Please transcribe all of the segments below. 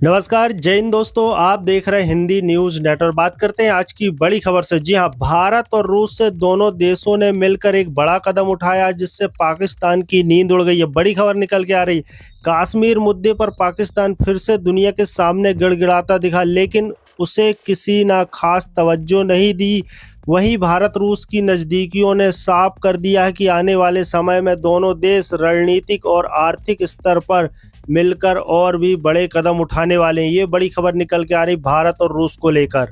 नमस्कार, जय हिंद दोस्तों। आप देख रहे हैं हिंदी न्यूज नेटवर्क। बात करते हैं आज की बड़ी खबर से। जी हां, भारत और रूस से दोनों देशों ने मिलकर एक बड़ा कदम उठाया जिससे पाकिस्तान की नींद उड़ गई है। बड़ी खबर निकल के आ रही। कश्मीर मुद्दे पर पाकिस्तान फिर से दुनिया के सामने गिड़गिड़ाता दिखा, लेकिन उसे किसी ना खास तवज्जो नहीं दी। वहीं भारत रूस की नज़दीकियों ने साफ कर दिया है कि आने वाले समय में दोनों देश रणनीतिक और आर्थिक स्तर पर मिलकर और भी बड़े कदम उठाने वाले हैं। ये बड़ी खबर निकल के आ रही भारत और रूस को लेकर।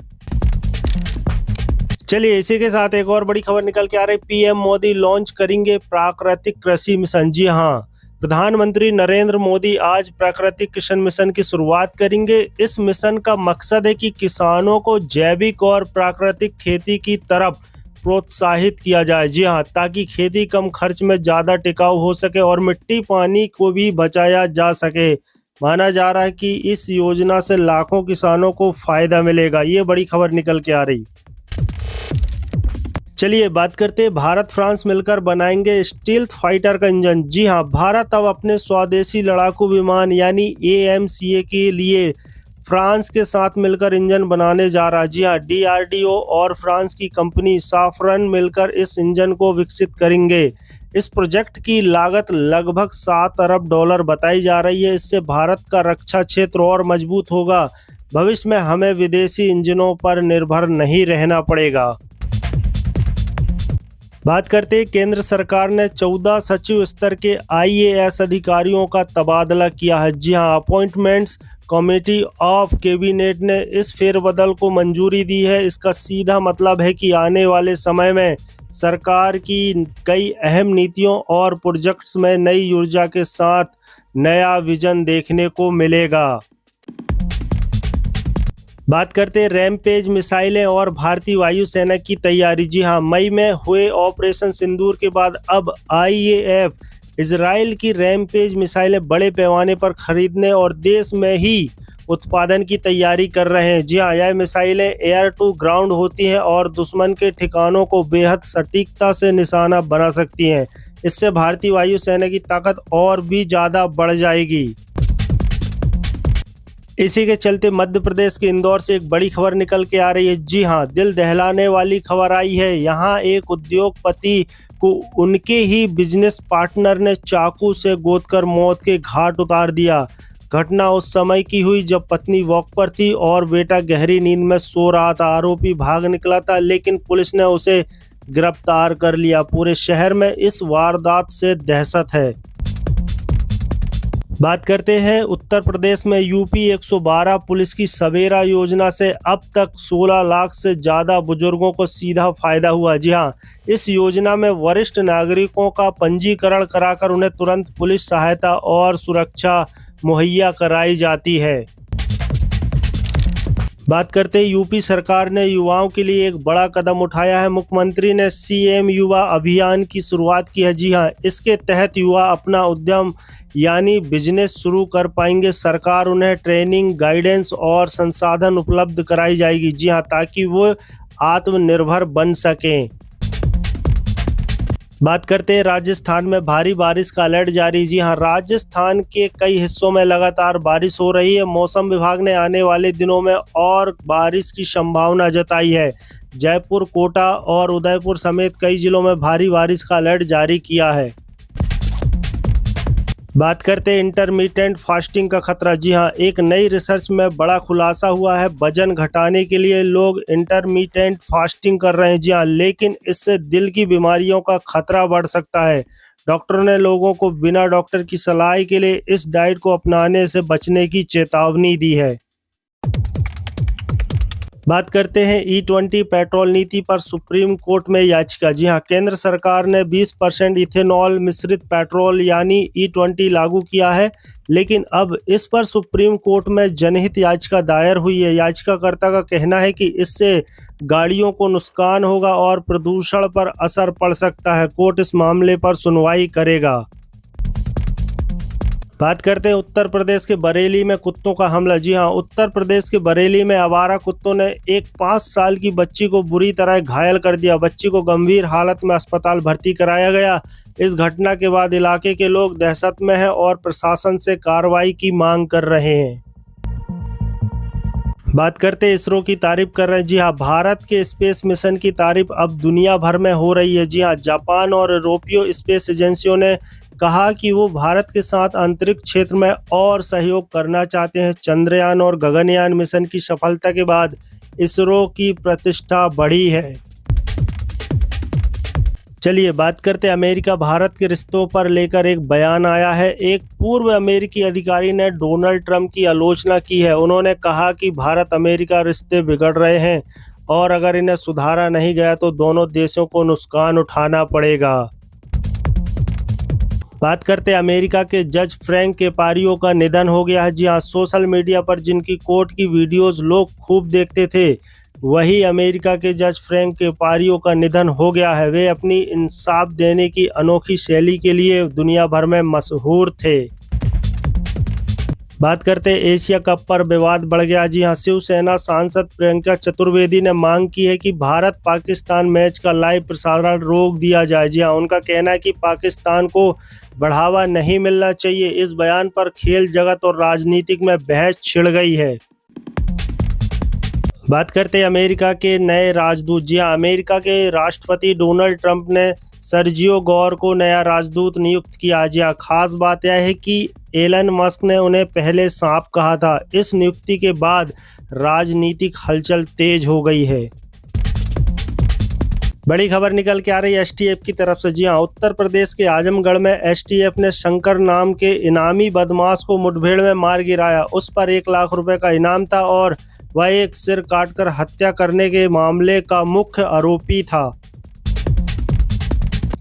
चलिए इसी के साथ एक और बड़ी खबर निकल के आ रही। पीएम मोदी लॉन्च करेंगे प्राकृतिक कृषि मिशन। जी हां, प्रधानमंत्री नरेंद्र मोदी आज प्राकृतिक कृषि मिशन की शुरुआत करेंगे। इस मिशन का मकसद है कि किसानों को जैविक और प्राकृतिक खेती की तरफ प्रोत्साहित किया जाए। जी हाँ, ताकि खेती कम खर्च में ज़्यादा टिकाऊ हो सके और मिट्टी पानी को भी बचाया जा सके। माना जा रहा है कि इस योजना से लाखों किसानों को फायदा मिलेगा। ये बड़ी खबर निकल के आ रही। चलिए बात करते हैं, भारत फ्रांस मिलकर बनाएंगे स्टील्थ फाइटर का इंजन। जी हाँ, भारत अब अपने स्वदेशी लड़ाकू विमान यानी AMCA के लिए फ्रांस के साथ मिलकर इंजन बनाने जा रहा है। जी हाँ, DRDO और फ्रांस की कंपनी साफरन मिलकर इस इंजन को विकसित करेंगे। इस प्रोजेक्ट की लागत लगभग $7 अरब बताई जा रही है। इससे भारत का रक्षा क्षेत्र और मजबूत होगा। भविष्य में हमें विदेशी इंजनों पर निर्भर नहीं रहना पड़ेगा। बात करते हैं, केंद्र सरकार ने 14 सचिव स्तर के IAS अधिकारियों का तबादला किया है। जी हां, अपॉइंटमेंट्स कमेटी ऑफ कैबिनेट ने इस फेरबदल को मंजूरी दी है। इसका सीधा मतलब है कि आने वाले समय में सरकार की कई अहम नीतियों और प्रोजेक्ट्स में नई ऊर्जा के साथ नया विजन देखने को मिलेगा। बात करते हैं रैमपेज मिसाइलें और भारतीय वायुसेना की तैयारी। जी हां, मई में हुए ऑपरेशन सिंदूर के बाद अब IAF इजराइल की रैमपेज मिसाइलें बड़े पैमाने पर खरीदने और देश में ही उत्पादन की तैयारी कर रहे हैं। जी हां, यह मिसाइलें एयर टू ग्राउंड होती हैं और दुश्मन के ठिकानों को बेहद सटीकता से निशाना बना सकती हैं। इससे भारतीय वायुसेना की ताकत और भी ज़्यादा बढ़ जाएगी। इसी के चलते मध्य प्रदेश के इंदौर से एक बड़ी खबर निकल के आ रही है। जी हां, दिल दहलाने वाली खबर आई है। यहां एक उद्योगपति को उनके ही बिजनेस पार्टनर ने चाकू से गोदकर मौत के घाट उतार दिया। घटना उस समय की हुई जब पत्नी वॉक पर थी और बेटा गहरी नींद में सो रहा था। आरोपी भाग निकला था, लेकिन पुलिस ने उसे गिरफ्तार कर लिया। पूरे शहर में इस वारदात से दहशत है। बात करते हैं उत्तर प्रदेश में यूपी 112 पुलिस की सवेरा योजना से अब तक 16 लाख से ज़्यादा बुजुर्गों को सीधा फायदा हुआ। जी हां, इस योजना में वरिष्ठ नागरिकों का पंजीकरण कराकर उन्हें तुरंत पुलिस सहायता और सुरक्षा मुहैया कराई जाती है। बात करते हैं, यूपी सरकार ने युवाओं के लिए एक बड़ा कदम उठाया है। मुख्यमंत्री ने CM युवा अभियान की शुरुआत की है। जी हां, इसके तहत युवा अपना उद्यम यानी बिजनेस शुरू कर पाएंगे। सरकार उन्हें ट्रेनिंग, गाइडेंस और संसाधन उपलब्ध कराई जाएगी। जी हां, ताकि वो आत्मनिर्भर बन सकें। बात करते हैं, राजस्थान में भारी बारिश का अलर्ट जारी। जी हां, राजस्थान के कई हिस्सों में लगातार बारिश हो रही है। मौसम विभाग ने आने वाले दिनों में और बारिश की संभावना जताई है। जयपुर, कोटा और उदयपुर समेत कई जिलों में भारी बारिश का अलर्ट जारी किया है। बात करते हैं इंटरमिटेंट फास्टिंग का खतरा। जी हां, एक नई रिसर्च में बड़ा खुलासा हुआ है। वजन घटाने के लिए लोग इंटरमिटेंट फास्टिंग कर रहे हैं। जी हां, लेकिन इससे दिल की बीमारियों का खतरा बढ़ सकता है। डॉक्टरों ने लोगों को बिना डॉक्टर की सलाह के लिए इस डाइट को अपनाने से बचने की चेतावनी दी है। बात करते हैं E20 पेट्रोल नीति पर सुप्रीम कोर्ट में याचिका। जी हां, केंद्र सरकार ने 20% इथेनॉल मिश्रित पेट्रोल यानी E20 लागू किया है, लेकिन अब इस पर सुप्रीम कोर्ट में जनहित याचिका दायर हुई है। याचिकाकर्ता का कहना है कि इससे गाड़ियों को नुकसान होगा और प्रदूषण पर असर पड़ सकता है। कोर्ट इस मामले पर सुनवाई करेगा। बात करते हैं उत्तर प्रदेश के बरेली में कुत्तों का हमला। जी हां, उत्तर प्रदेश के बरेली में आवारा कुत्तों ने एक 5 साल की बच्ची को बुरी तरह घायल कर दिया। बच्ची को गंभीर हालत में अस्पताल भर्ती कराया गया। इस घटना के बाद इलाके के लोग दहशत में हैं और प्रशासन से कार्रवाई की मांग कर रहे हैं। बात करते हैं इसरो की तारीफ कर रहे हैं। जी हाँ, भारत के स्पेस मिशन की तारीफ अब दुनिया भर में हो रही है। जी हाँ, जापान और यूरोपीय स्पेस एजेंसियों ने कहा कि वो भारत के साथ अंतरिक्ष क्षेत्र में और सहयोग करना चाहते हैं। चंद्रयान और गगनयान मिशन की सफलता के बाद इसरो की प्रतिष्ठा बढ़ी है। चलिए बात करते हैं अमेरिका भारत के रिश्तों पर लेकर एक बयान आया है। एक पूर्व अमेरिकी अधिकारी ने डोनाल्ड ट्रंप की आलोचना की है। उन्होंने कहा कि भारत अमेरिका रिश्ते बिगड़ रहे हैं और अगर इन्हें सुधारा नहीं गया तो दोनों देशों को नुकसान उठाना पड़ेगा। बात करते हैं अमेरिका के जज फ्रैंक केपारियो का निधन हो गया है। जी हाँ, सोशल मीडिया पर जिनकी कोर्ट की वीडियोस लोग खूब देखते थे, वही अमेरिका के जज फ्रैंक केपारियो का निधन हो गया है। वे अपनी इंसाफ देने की अनोखी शैली के लिए दुनिया भर में मशहूर थे। बात करते हैं एशिया कप पर विवाद बढ़ गया। जी हाँ, शिवसेना सांसद प्रियंका चतुर्वेदी ने मांग की है कि भारत पाकिस्तान मैच का लाइव प्रसारण रोक दिया जाए। जी हाँ, उनका कहना है कि पाकिस्तान को बढ़ावा नहीं मिलना चाहिए। इस बयान पर खेल जगत और राजनीतिक में बहस छिड़ गई है। बात करते हैं अमेरिका के नए राजदूत। जी हाँ, अमेरिका के राष्ट्रपति डोनाल्ड ट्रंप ने सर्जियो गौर को नया राजदूत नियुक्त किया। जी हाँ, खास बात यह है कि एलन मस्क ने उन्हें पहले सांप कहा था। इस नियुक्ति के बाद राजनीतिक हलचल तेज हो गई है। बड़ी खबर निकल के आ रही है एसटीएफ की तरफ से। जी हाँ, उत्तर प्रदेश के आजमगढ़ में एसटीएफ ने शंकर नाम के इनामी बदमाश को मुठभेड़ में मार गिराया। उस पर 1 लाख रुपए का इनाम था और वह एक सिर काटकर हत्या करने के मामले का मुख्य आरोपी था।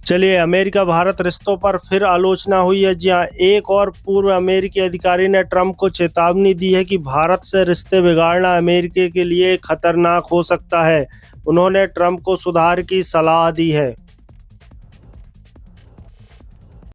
चलिए, अमेरिका भारत रिश्तों पर फिर आलोचना हुई है। जी हाँ, एक और पूर्व अमेरिकी अधिकारी ने ट्रंप को चेतावनी दी है कि भारत से रिश्ते बिगाड़ना अमेरिका के लिए खतरनाक हो सकता है। उन्होंने ट्रंप को सुधार की सलाह दी है।